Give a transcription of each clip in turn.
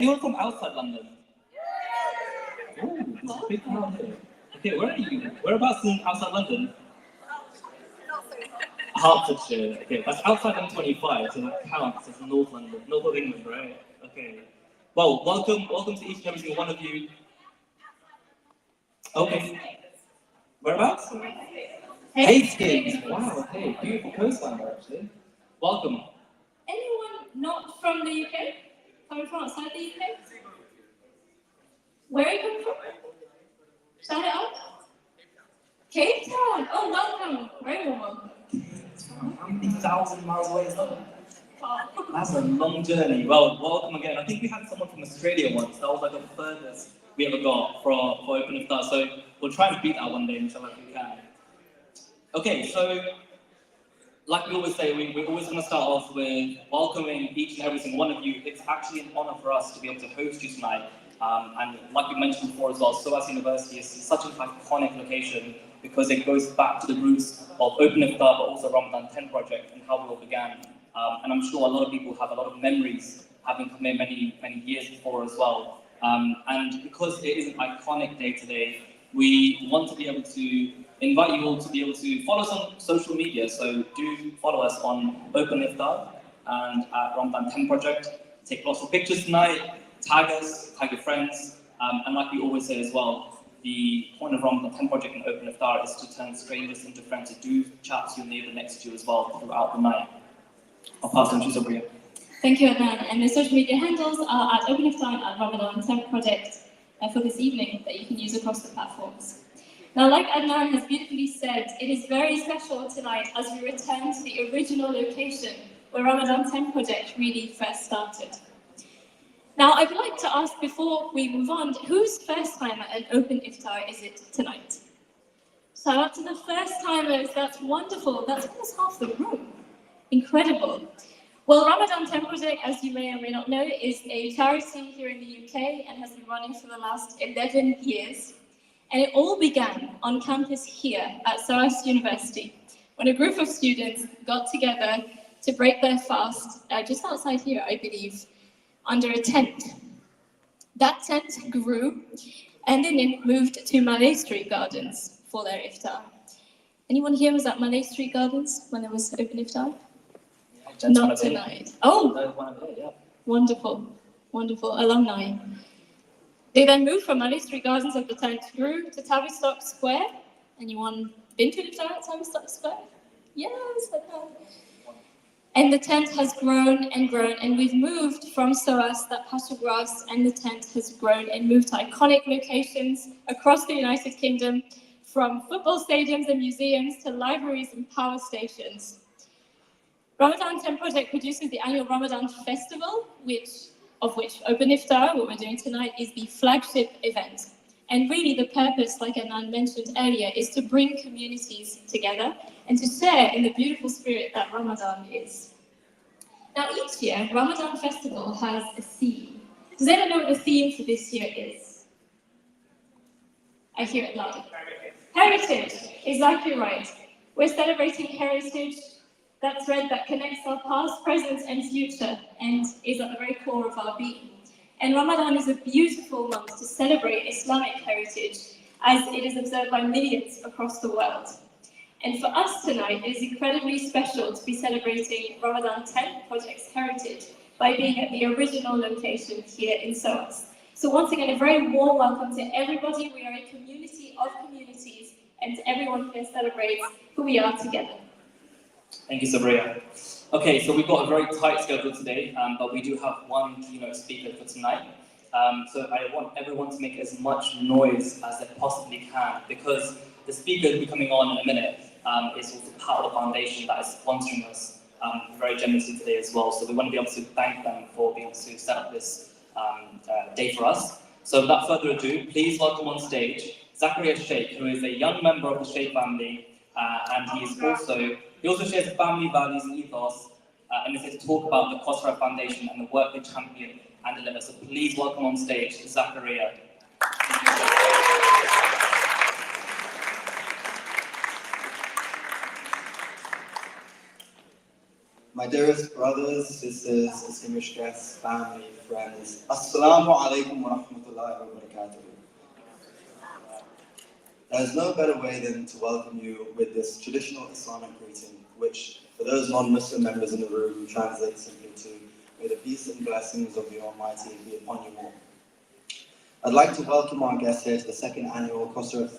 Anyone from outside London? Oh, there's a big crowd here. Okay, where are you? Whereabouts in outside London? Hertfordshire. Okay, that's outside M25, so that counts as North London, North of England, right? Okay. Well, welcome to each and every single one of you. Okay. Whereabouts? Hastings. Wow. Okay. Beautiful coastline, there, actually. Welcome. Anyone not from the UK? Coming from outside the UK? Where are you coming from? Shout it out. Cape Town. Oh, welcome. Very warm welcome. How many thousand miles away is that? That's a long journey. Well, welcome again. I think we had someone from Australia once. That was like the furthest we ever got for Open Iftar. So we'll try and beat that one day, inshallah, if we can. Okay, so like we always say, we're always going to start off with welcoming each and every single one of you. It's actually an honor for us to be able to host you tonight. And like we mentioned before as well, Sواس University is such an iconic location because it goes back to the roots of Open Iftar, but also Ramadan 10 project and how we all began. And I'm sure a lot of people have a lot of memories having come in many years before as well. And because it is an iconic day today, we want to be able to invite you all to be able to follow us on social media. So do follow us on Open Iftar and at Ramadan 10 project. Take lots of pictures tonight, tag us, tag your friends. And like we always say as well, the point of Ramadan 10 project and Open Iftar is to turn strangers into friends. So do chat to your neighbor next to you as well throughout the night. I'll pass on to Sabria. Thank you, Adnan. And the social media handles are at Open Iftar and at Ramadan 10 project for this evening that you can use across the platforms. Now, like Adnan has beautifully said, it is very special tonight as we return to the original location where Ramadan 10 project really first started. Now, I'd like to ask before we move on, whose first time at an Open Iftar is it tonight? Shout out to the first timers, that's wonderful. That's almost half the room. Incredible. Well, Ramadan 10 project, as you may or may not know, is a charity here in the UK and has been running for the last 11 years. And it all began on campus here at Sواس University, when a group of students got together to break their fast, just outside here, I believe, under a tent. That tent grew, and then it moved to Malay Street Gardens for their iftar. Anyone here was at Malay Street Gardens when there was Open Iftar? Yeah, not tonight. Oh, yeah. Wonderful, wonderful alumni. They then moved from Malay Street Gardens as the tent grew to Tavistock Square. Anyone been to iftar at Tavistock Square? Yes, I have. And the tent has grown, and we've moved from Sواس, that patch of grass, and the tent has grown and moved to iconic locations across the United Kingdom, from football stadiums and museums to libraries and power stations. Ramadan 10 Project produces the annual Ramadan Festival, of which Open Iftar, what we're doing tonight, is the flagship event. And really the purpose, like Adnan mentioned earlier, is to bring communities together and to share in the beautiful spirit that Ramadan is. Now each year, Ramadan Festival has a theme. Does anyone know what the theme for this year is? I hear it loud. Heritage, exactly right. We're celebrating heritage, that thread that connects our past, present and future and is at the very core of our being. And Ramadan is a beautiful month to celebrate Islamic heritage as it is observed by millions across the world. And for us tonight, it is incredibly special to be celebrating Ramadan 10 Project's heritage by being at the original location here in Sواس. So once again, a very warm welcome to everybody. We are a community of communities, and to everyone here celebrates who we are together. Thank you, Sabria. Okay, so we've got a very tight schedule today, but we do have one keynote speaker for tonight. So I want everyone to make as much noise as they possibly can, because the speaker who will be coming on in a minute is also part of the foundation that is sponsoring us very generously today as well. So we want to be able to thank them for being able to set up this day for us. So without further ado, please welcome on stage Zakaria Sheikh, who is a young member of the Sheikh family, and he also shares family values and ethos, and is here to talk about the Khosrow Foundation and the work they champion and deliver. So please welcome on stage Zakaria. My dearest brothers, sisters, distinguished guests, family, friends, Assalamu alaikum wa rahmatullahi wa barakatuh. There's no better way than to welcome you with this traditional Islamic greeting, which, for those non-Muslim members in the room, translates simply to, may the peace and blessings of the Almighty be upon you all. I'd like to welcome our guests here to the second annual Khosrow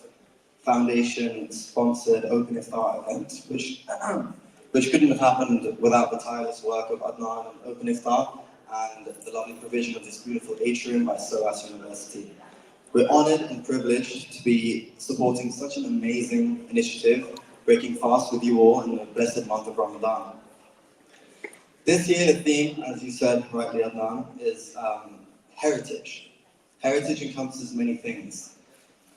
Foundation-sponsored Open Iftar event, which couldn't have happened without the tireless work of Adnan and Open Iftar and the lovely provision of this beautiful atrium by Sواس University. We're honoured and privileged to be supporting such an amazing initiative, breaking fast with you all in the blessed month of Ramadan. This year, the theme, as you said rightly, Adnan, is heritage. Heritage encompasses many things,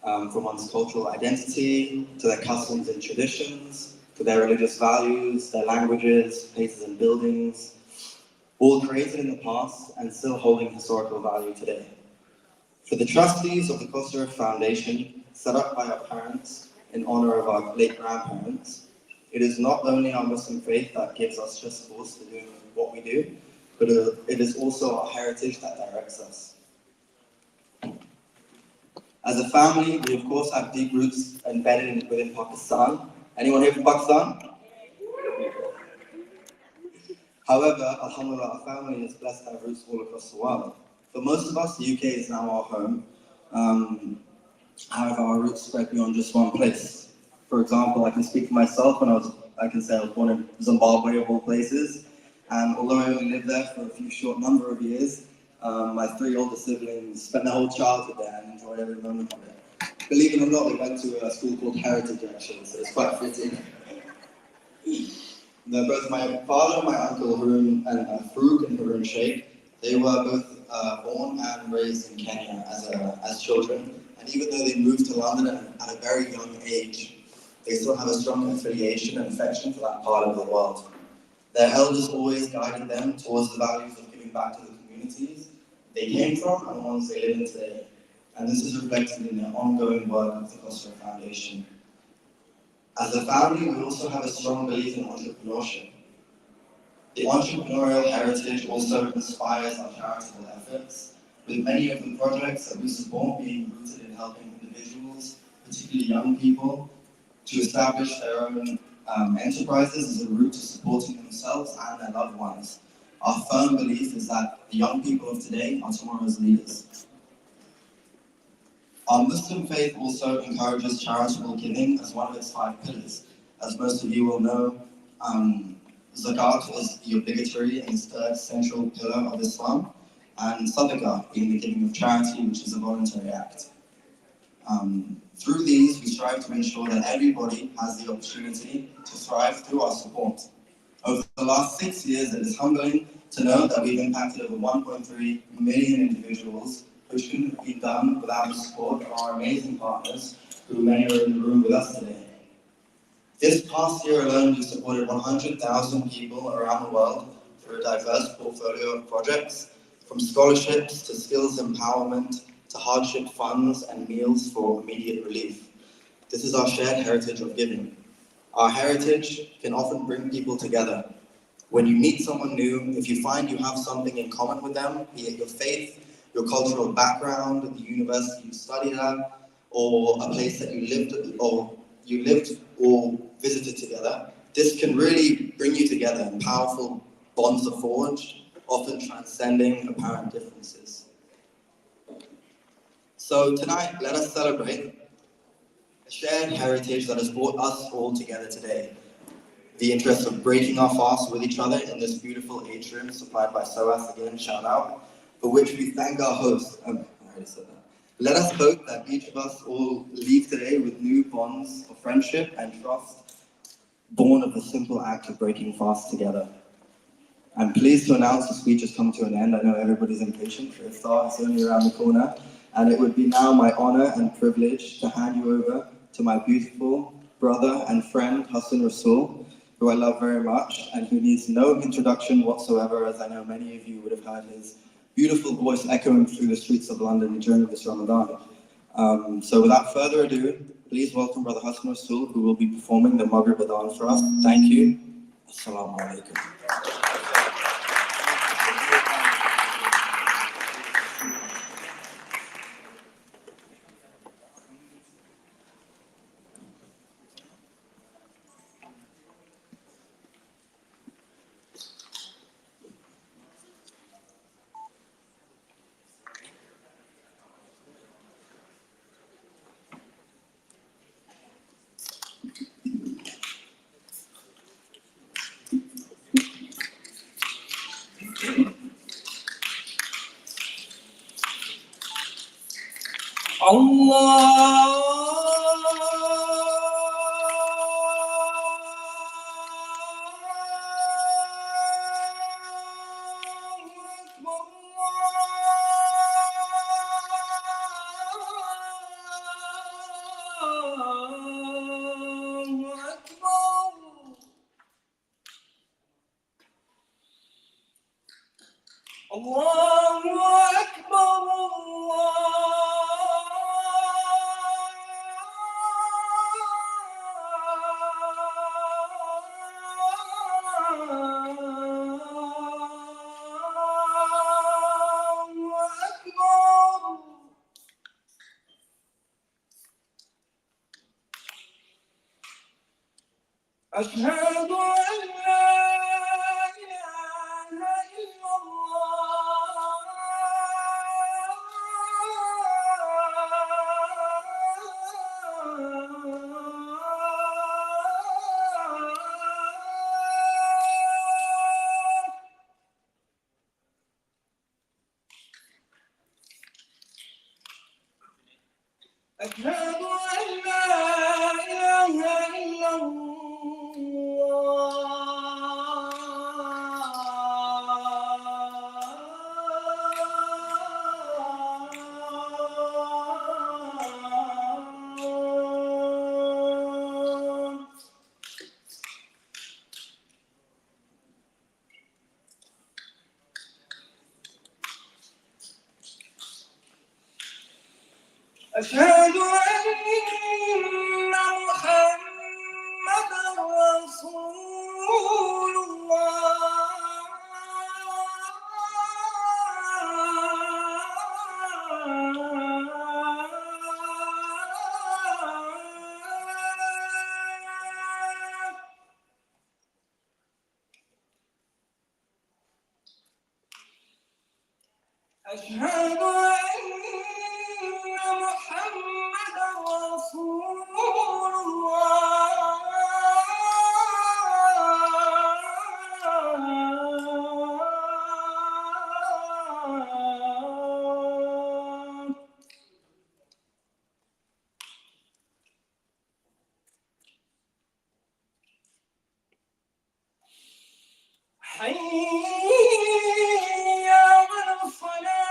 from one's cultural identity, to their customs and traditions, to their religious values, their languages, places and buildings, all created in the past and still holding historical value today. For the trustees of the Khosrow Foundation, set up by our parents in honor of our late grandparents, it is not only our Muslim faith that gives us just force for doing what we do, but it is also our heritage that directs us. As a family, we of course have deep roots embedded within Pakistan. Anyone here from Pakistan? However, alhamdulillah, our family is blessed to have roots all across the world. For most of us, the UK is now our home. However, our roots spread beyond just one place. For example, I can speak for myself, and I can say I was born in Zimbabwe of all places. And although I only lived there for a few short number of years, my three older siblings spent their whole childhood there and enjoyed every moment of it. Believe it or not, they went to a school called Heritage actually, so it's quite fitting. Both my father and my uncle Harun and Farouk and Harun Sheikh, they were both born and raised in Kenya as children. And even though they moved to London at a very young age, they still have a strong affiliation and affection for that part of the world. Their elders always guided them towards the values of giving back to the communities they came from and the ones they live in today. And this is reflected in their ongoing work with the Khosrow Foundation. As a family, we also have a strong belief in entrepreneurship. The entrepreneurial heritage also inspires our charitable efforts, with many of the projects that we support being rooted in helping individuals, particularly young people, to establish their own enterprises as a route to supporting themselves and their loved ones. Our firm belief is that the young people of today are tomorrow's leaders. Our Muslim faith also encourages charitable giving as one of its 5 pillars. As most of you will know, zakat is the obligatory and 3rd central pillar of Islam, and sadaqah being the giving of charity, which is a voluntary act. Through these, we strive to ensure that everybody has the opportunity to thrive through our support. Over the last 6 years, it is humbling to know that we've impacted over 1.3 million individuals, which couldn't be done without the support of our amazing partners, who many are in the room with us today. This past year alone, we supported 100,000 people around the world through a diverse portfolio of projects, from scholarships to skills empowerment, to hardship funds and meals for immediate relief. This is our shared heritage of giving. Our heritage can often bring people together. When you meet someone new, if you find you have something in common with them, be it your faith, your cultural background, the university you studied at, or a place that you lived or visited together, this can really bring you together and powerful bonds are forged, often transcending apparent differences. So tonight, let us celebrate a shared heritage that has brought us all together today. The interest of breaking our fast with each other in this beautiful atrium supplied by Sواس, again, shout out, for which we thank our host. I already said that. Let us hope that each of us all leave today with new bonds of friendship and trust, born of the simple act of breaking fast together. I'm pleased to announce the speech has come to an end. I know everybody's impatient for Iftar, it's only around the corner. And it would be now my honor and privilege to hand you over to my beautiful brother and friend, Hassan Rasul, who I love very much, and who needs no introduction whatsoever, as I know many of you would have heard his beautiful voice echoing through the streets of London during this Ramadan. So without further ado, please welcome Brother Hassan Rasul, who will be performing the Maghrib Adhan for us. Thank you. السلام عليكم. أشهد أن لا إله إلا أشهد أن لا إله إلا الله. أشهد أن محمدًا رسول الله. أشهد أن محمدًا رسول الله. حي على الصلاة.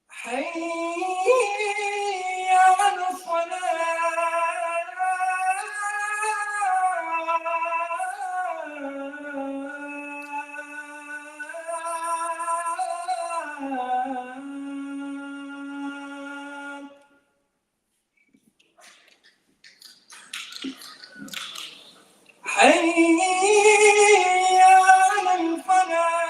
حي على الصلاة. حي على الفلاح.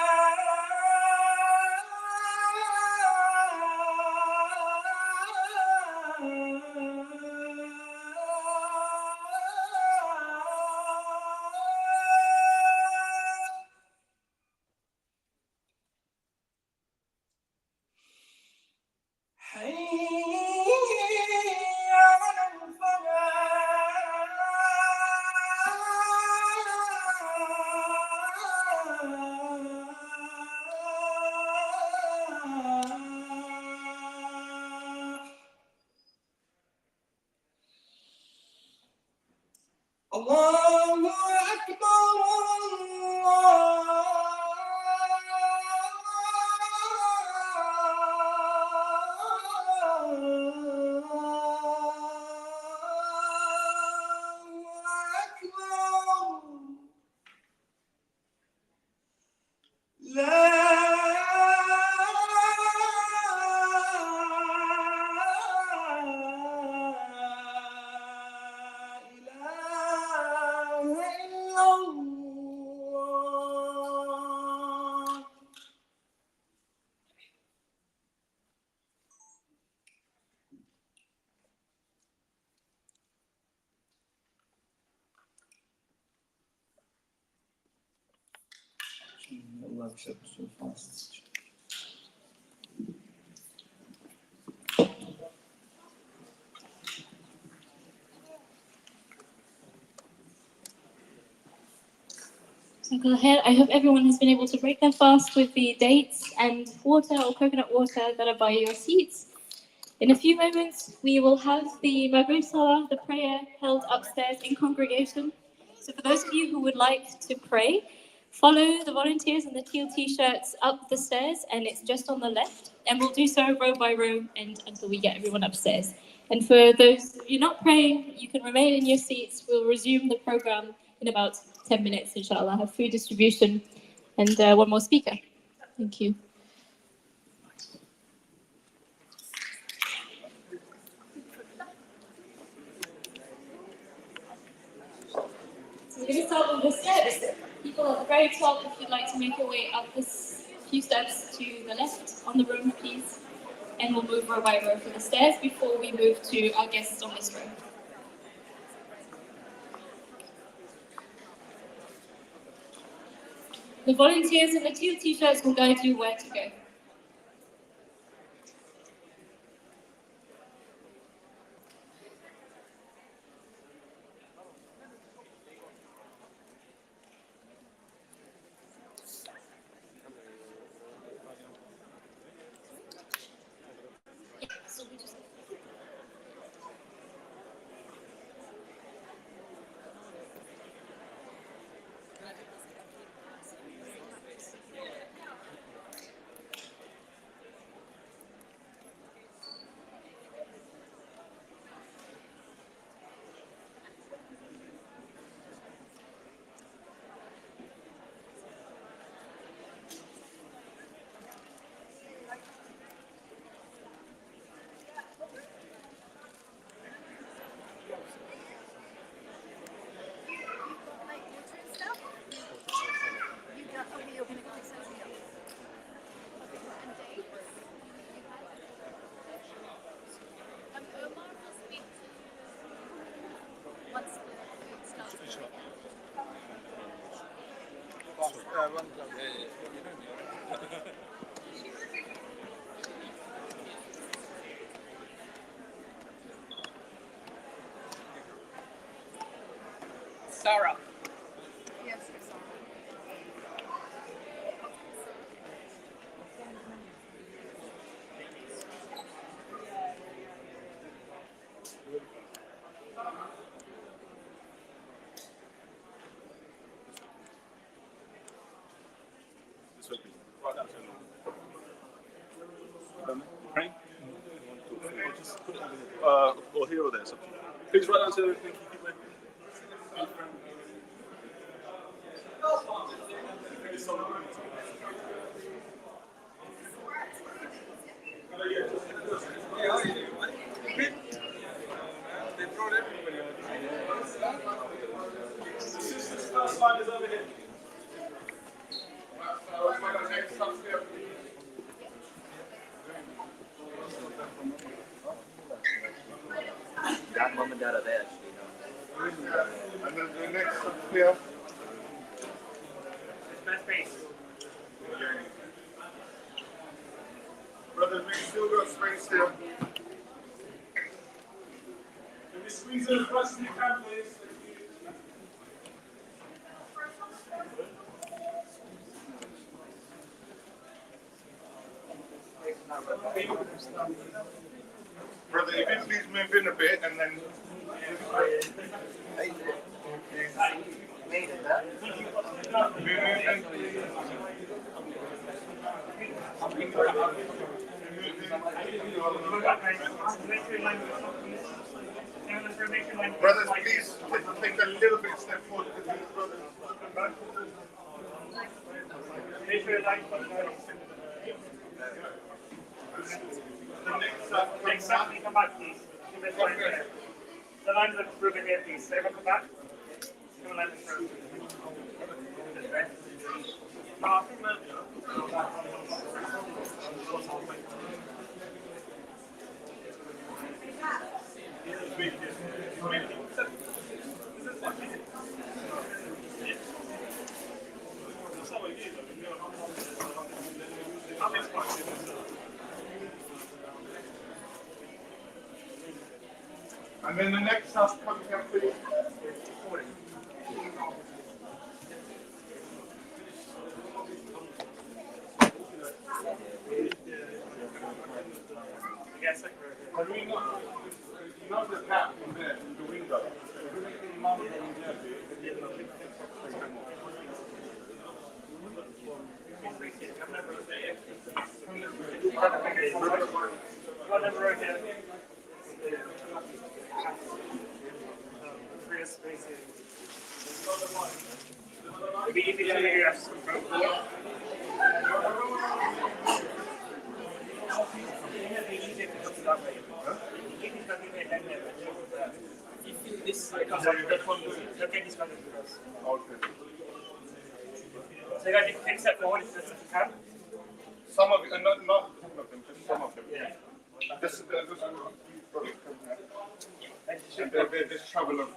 لا إله إلا الله. Allah should so fast. So go ahead. I hope everyone has been able to break their fast with the dates and water or coconut water that are by your seats. In a few moments, we will have the Maghrib Salah, the prayer, held upstairs in congregation. So for those of you who would like to pray, follow the volunteers in the teal t-shirts up the stairs, and it's just on the left. And we'll do so row by row and until we get everyone upstairs. And for those of you not praying, you can remain in your seats. We'll resume the program in about 10 minutes, inshallah. Have food distribution and one more speaker. Thank you. So we're going to start with the steps. People at the very top, if you'd like to make your way up this few steps to the left on the room, please. And we'll move row by row for the stairs before we move to our guests on this row. The volunteers in the teal t-shirts will guide you where to go. Sarah. Praying? Or here or there, something. Please write down to first line is over here. Got mom and dad are there actually. And then the next clear. Brothers, we still got space here. Can we squeeze in as much as you can, please? Brother, if you please move in a bit and then. Brothers, please take a little bit step forward. Next up, we come back, please. The lines are through the here, please. Everyone come back. Come on, let's through. And then the next house, come here, please. Yes, I do. You know the gap in there, in the window. So you guys can step forward if you can. Some of it, not all of them, just some of them. Yeah. This travel of.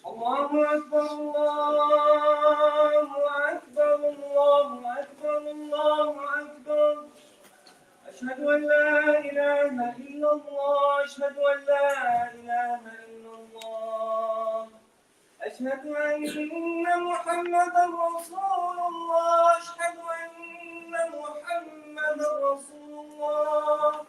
الله أكبر الله أكبر الله أكبر الله أكبر أشهد أن لا إله إلا الله أشهد أن لا إله إلا الله أشهد أن محمدا رسول الله أشهد أن محمدا رسول الله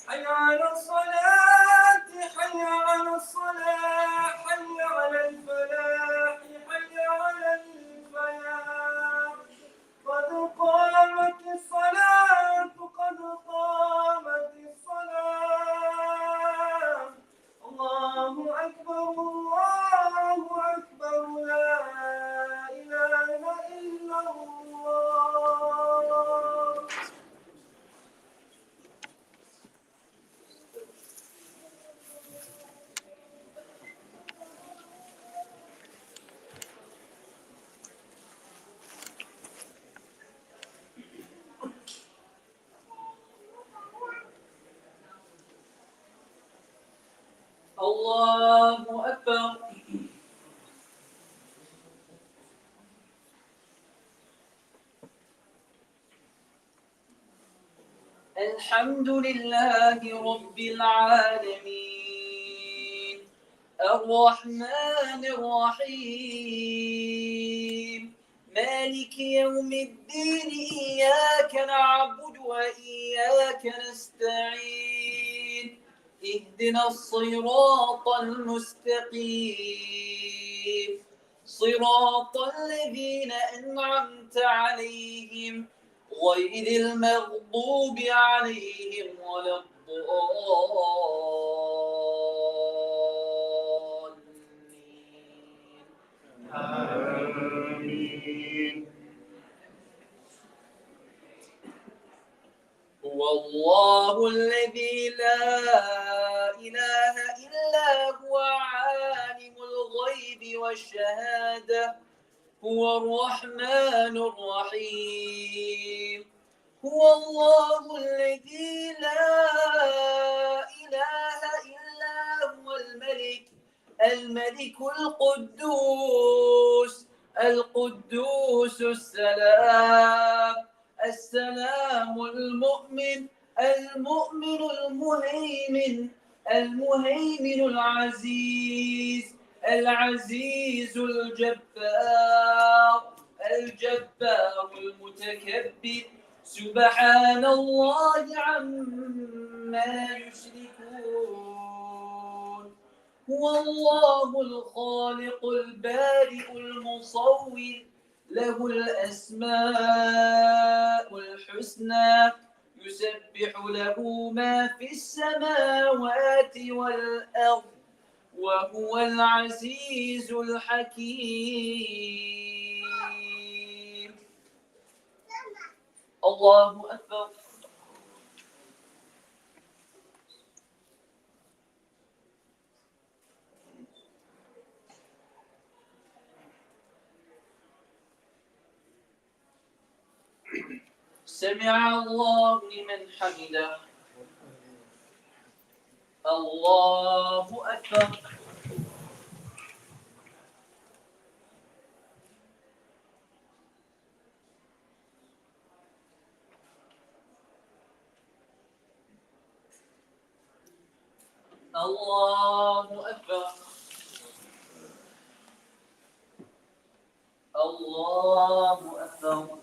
حي على الصلاة حي على الصلاة حي على الفلاح حي على الفلاح قد قامت الصلاة قد قامت الصلاة الله أكبر الله أكبر لا إله إلا الله الله أكبر الحمد لله رب العالمين الرحمن الرحيم مالك يوم الدين إياك نعبد وإياك نستعين اهدنا الصراط المستقيم صراط الذين أنعمت عليهم غير المغضوب عليهم ولا الضالين آمين. هو الله الذي لا إله إلا هو عالم الغيب والشهادة هو الرحمن الرحيم هو الله الذي لا إله إلا هو الملك القدوس السلام المؤمن المهيمن العزيز الجبار المتكبر سبحان الله عما يشركون هو الله الخالق البارئ المصور له الأسماء الحسنى يسبح له ما في السماوات والأرض وهو العزيز الحكيم الله أكبر سمع الله لمن حمده الله أكبر الله أكبر الله أكبر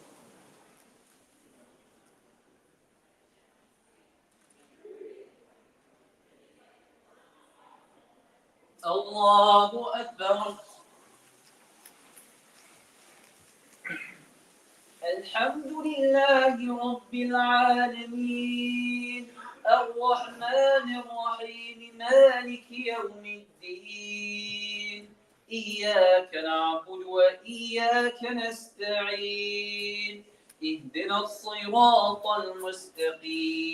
الله أكبر الحمد لله رب العالمين الرحمن الرحيم مالك يوم الدين إياك نعبد وإياك نستعين اهدنا الصراط المستقيم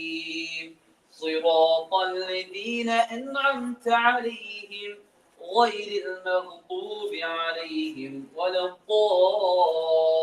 صراط الذين أنعمت عليهم غير المغضوب عليهم ولا الضالين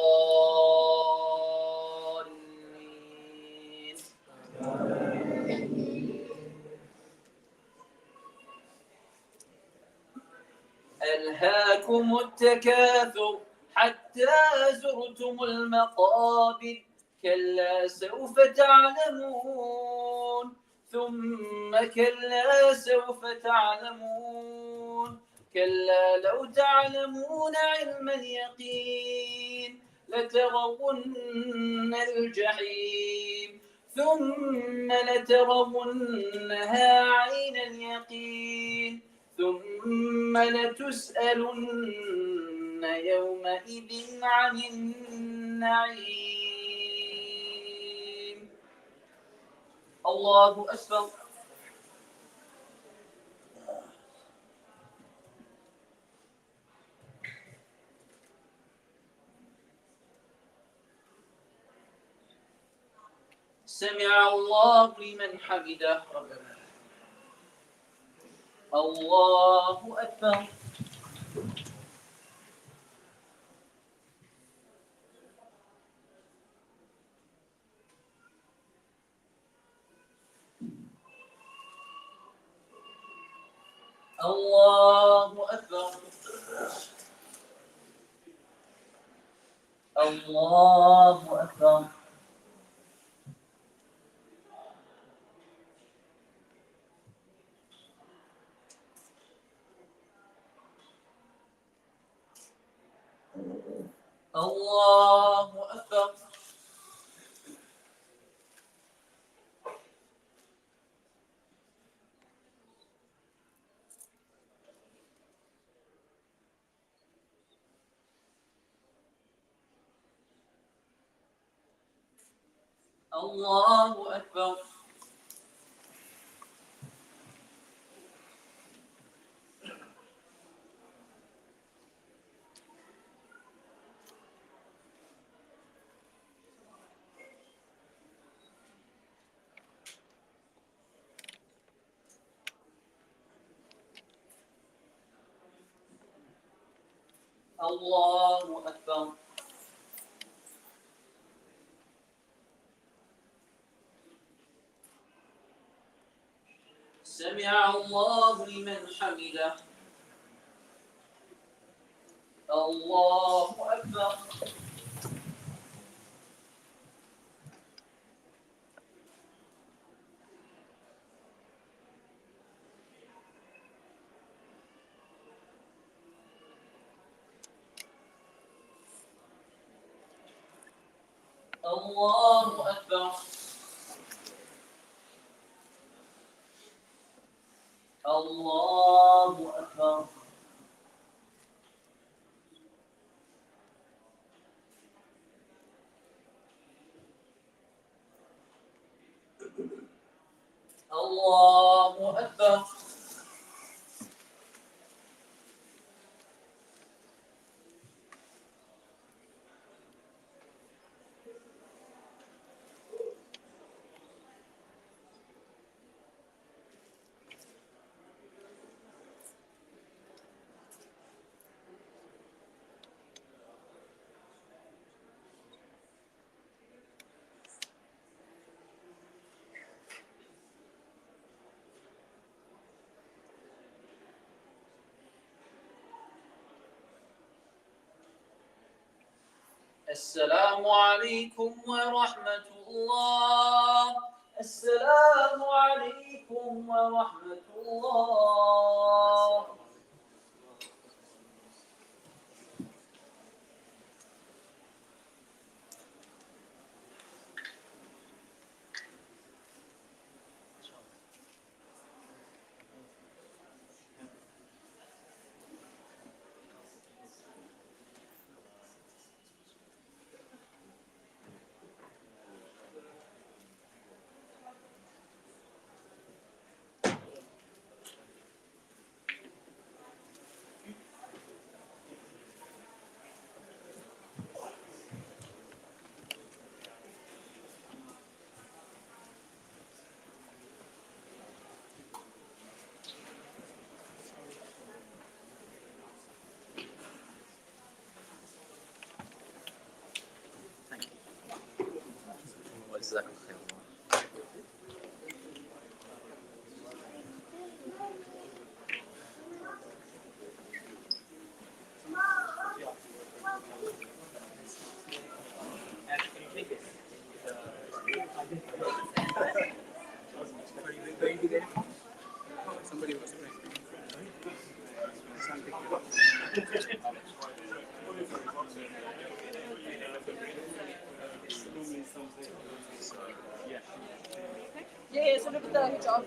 ألهاكم التكاثر حتى زرتم المقابر كلا سوف تعلمون ثم كلا سوف تعلمون كلا لو تعلمون علم اليقين لترون الجحيم ثم لترونها عين اليقين ثم لتسألن يومئذ عن النعيم الله أكبر سمع الله لمن حمده الله أكبر الله أكبر الله أكبر الله أكبر الله أكبر الله أكبر سمع الله لمن حمده الله أكبر الله أكبر الله أكبر الله أكبر السلام عليكم ورحمة الله السلام عليكم ورحمة الله جزاكم خير. Somebody was Yeah, so look at the job.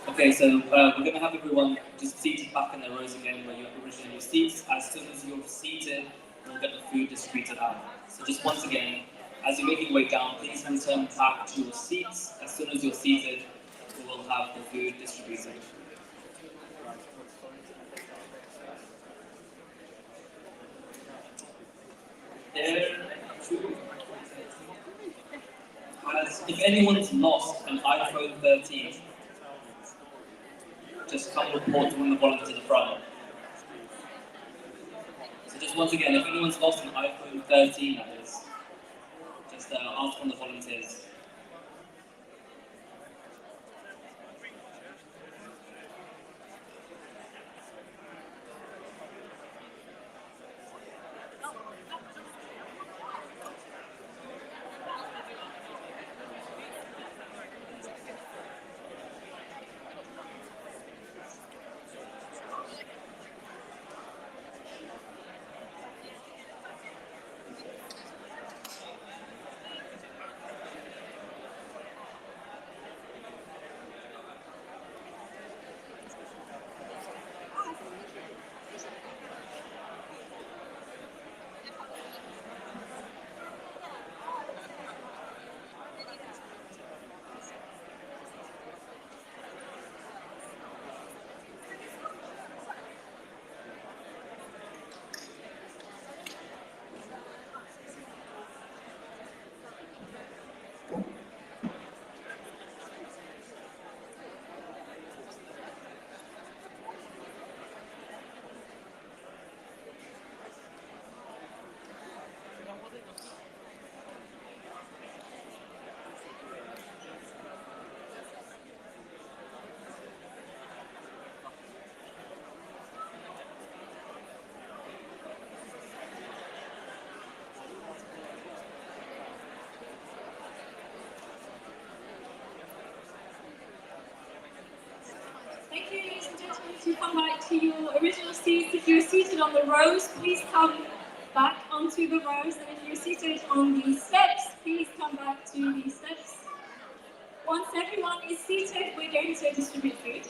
Okay, so we're going to have everyone just seated back in their rows again where you originally were seats. As soon as you're seated, we'll get the food distributed out. So just once again, as you're making your way down, please return back to your seats as soon as you're seated. who will have the food distributed. If anyone's lost an iPhone 13, just come report to one of the volunteers at the front. So just once again, if anyone's lost an iPhone 13, that is, just ask one of the volunteers. Thank you, ladies and gentlemen, to come back to your original seats. If you're seated on the rows, please come back onto the rows. And if you're seated on the steps, please come back to the steps. Once everyone is seated, we're going to distribute food.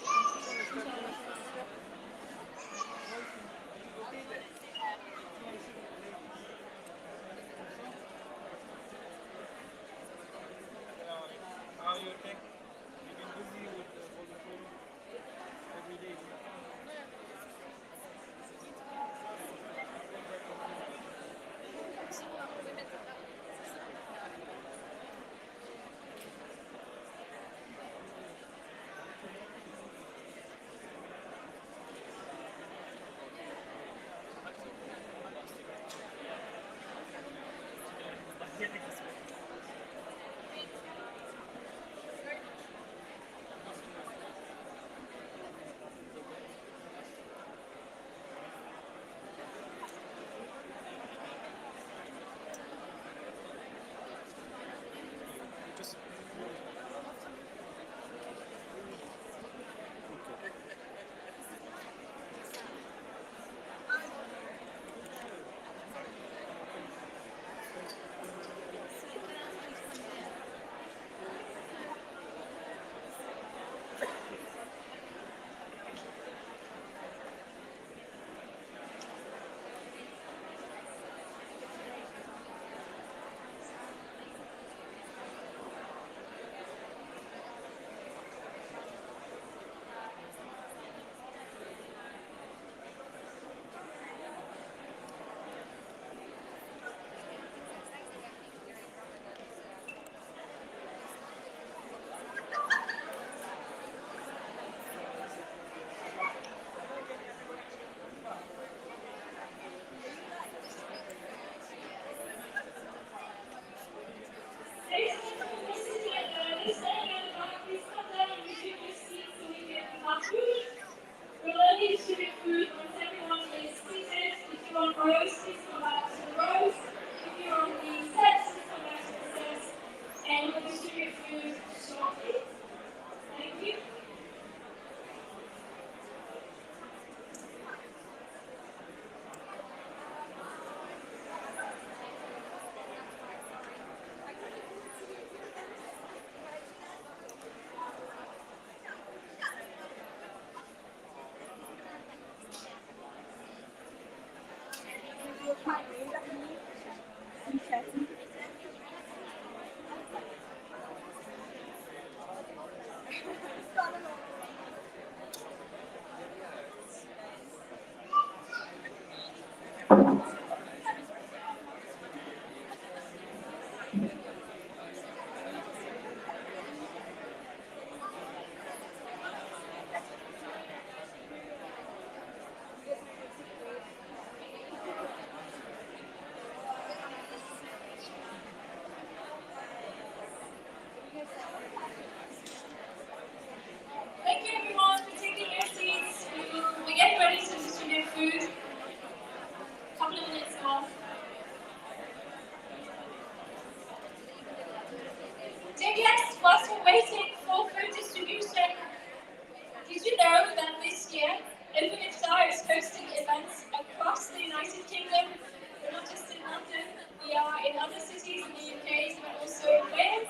United Kingdom. We're not just in London, we are in other cities in the UK, but also Wales,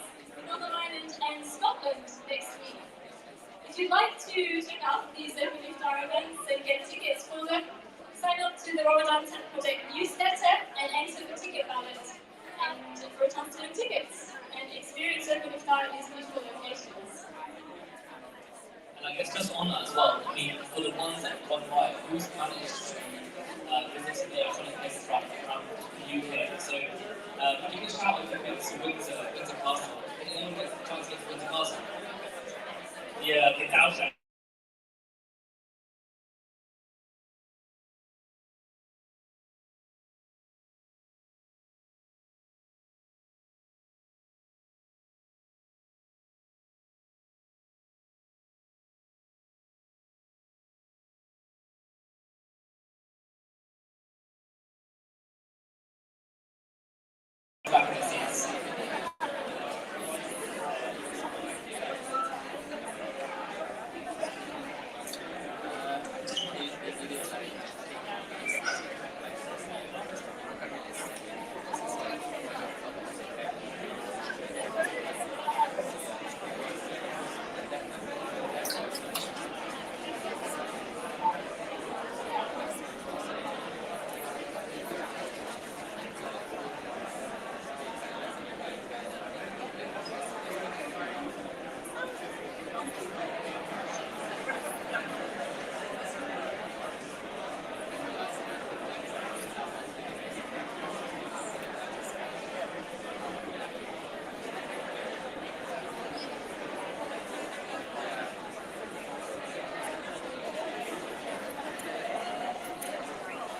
Northern Ireland and Scotland next week. If you'd like to check out these open iftar events and get tickets for them, sign up to the Ramadan 10 Project newsletter and enter the ticket ballot and for a chance to win tickets and experience open iftar in these beautiful locations. And I guess just on that as well, I mean, for the ones that have gone by, who's managed to visit the iconic places around the UK? So, give me a shout if you get to Windsor Castle. Did anyone get the chance to get to Windsor Castle? Yeah, the outside.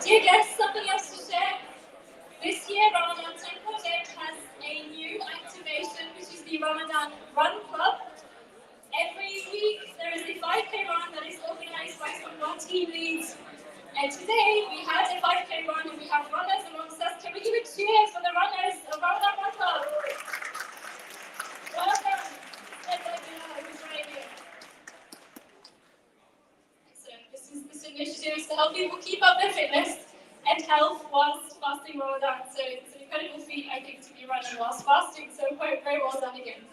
Dear guests, something else to share. This year, Ramadan 10 Project has a new activation, which is the Ramadan Run Club. Every week, there is a 5K run that is organized by some of our team leads. And today, we had a 5K run and we have runners amongst us. Can we give a cheer for the runners of Ramadan Run Club? Well done. Let's let you know who's right here. So this initiative is to help people keep up their fitness and health whilst fasting Ramadan. So it's an incredible feat, I think, to be running whilst fasting. So very well done again.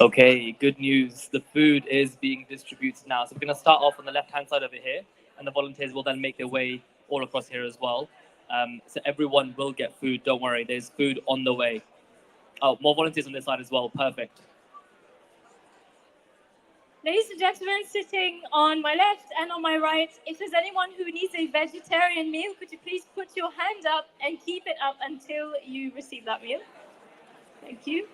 Okay, good news. The food is being distributed now. So we're going to start off on the left-hand side over here, and the volunteers will then make their way all across here as well. So everyone will get food. Don't worry, there's food on the way. Oh, more volunteers on this side as well. Perfect. Ladies and gentlemen, sitting on my left and on my right, if there's anyone who needs a vegetarian meal, could you please put your hand up and keep it up until you receive that meal? Thank you.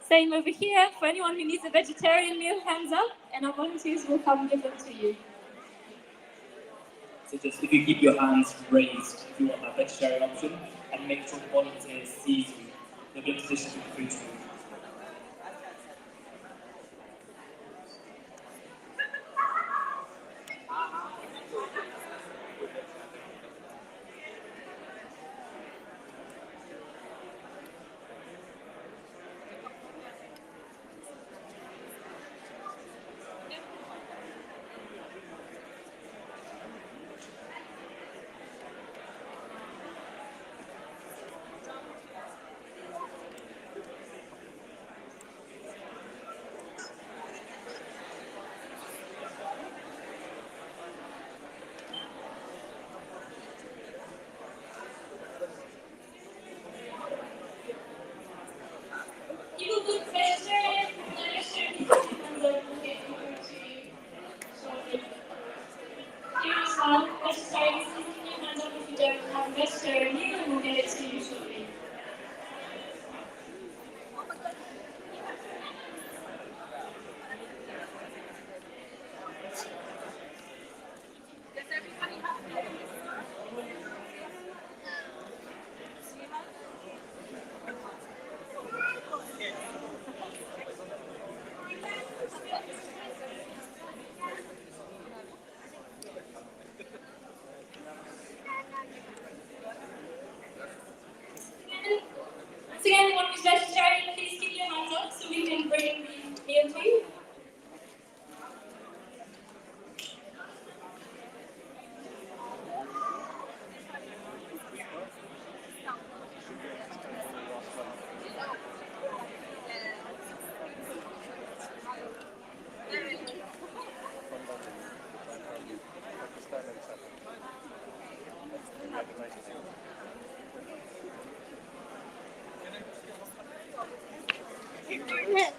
Same over here. For anyone who needs a vegetarian meal, hands up, and our volunteers will come give them to you. So just if you keep your hands raised, if you want that vegetarian option, and make sure the volunteers see you, they'll be in a position to food to you. minutes.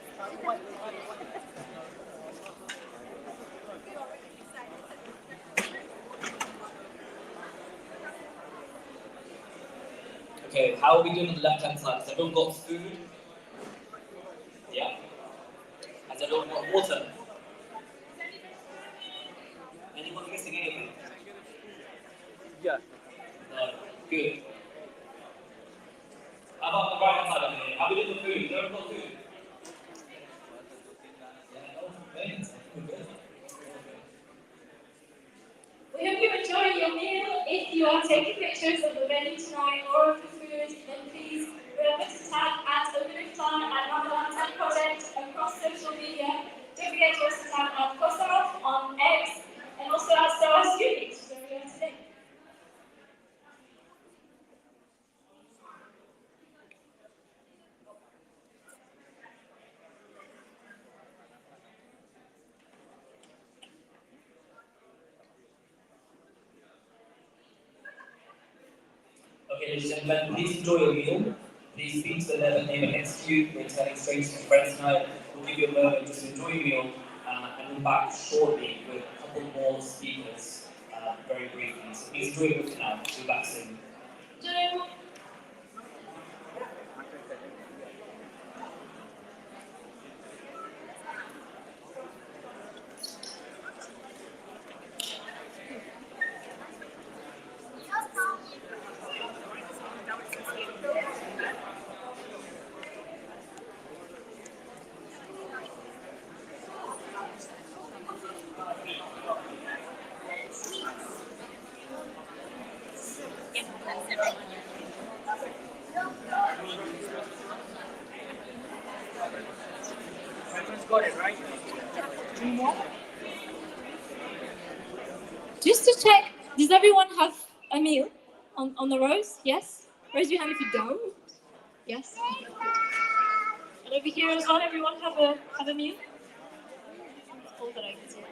Okay, how are we doing on the left-hand side? Has everyone got food? Yeah? Has everyone got water? Anyone missing anything? Yeah. No. Good. How about the right-hand side of here? How are we doing with food? Has everyone got food? Yeah, oh, thanks. Good. We hope you enjoy your meal. If you are taking pictures of the menu tonight or of the food, then please remember to tag at lil'iftar and Ramadan Project across social media. Don't forget to also tag at Kosaroff on X and also at Sواas Uni, which is where we are today. Okay, ladies and gentlemen, please enjoy your meal. Please speak to the neighbour next to you. We're telling strangers and friends tonight. We'll give you a moment just to enjoy your meal and we'll be back shortly with a couple more speakers very briefly. So please enjoy your meal for now. We'll be back soon. Everyone's got it, right? Just to check, does everyone have a meal on the rows? Yes? Raise your hand if you don't. Yes? And over here as well, everyone have a meal? All that I can see.